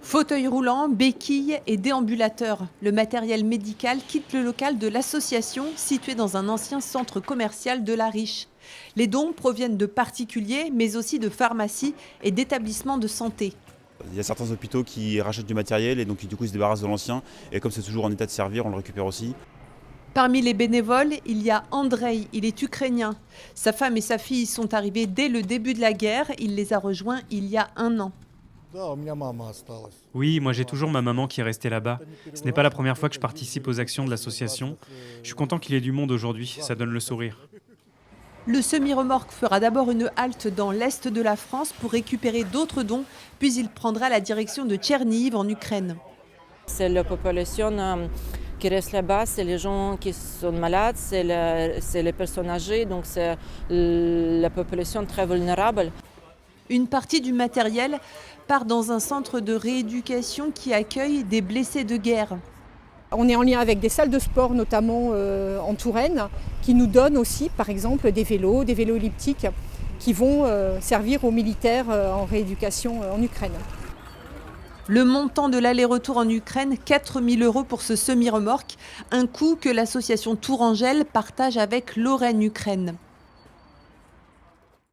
Fauteuil roulant, béquilles et déambulateurs. Le matériel médical quitte le local de l'association situé dans un ancien centre commercial de La Riche. Les dons proviennent de particuliers, mais aussi de pharmacies et d'établissements de santé. Il y a certains hôpitaux qui rachètent du matériel et donc du coup ils se débarrassent de l'ancien. Et comme c'est toujours en état de servir, on le récupère aussi. Parmi les bénévoles, il y a Andrei, il est ukrainien. Sa femme et sa fille sont arrivés dès le début de la guerre, il les a rejoints il y a 1 an. Oui, moi j'ai toujours ma maman qui est restée là-bas. Ce n'est pas la première fois que je participe aux actions de l'association. Je suis content qu'il y ait du monde aujourd'hui, ça donne le sourire. Le semi-remorque fera d'abord une halte dans l'est de la France pour récupérer d'autres dons, puis il prendra la direction de Tchernihiv en Ukraine. C'est la population qui reste là-bas, c'est les gens qui sont malades, c'est les personnes âgées, donc c'est la population très vulnérable. Une partie du matériel part dans un centre de rééducation qui accueille des blessés de guerre. On est en lien avec des salles de sport, notamment en Touraine, qui nous donnent aussi, par exemple, des vélos elliptiques, qui vont servir aux militaires en rééducation en Ukraine. Le montant de l'aller-retour en Ukraine, 4 000 € pour ce semi-remorque, un coût que l'association Tourangelle partage avec Lorraine Ukraine.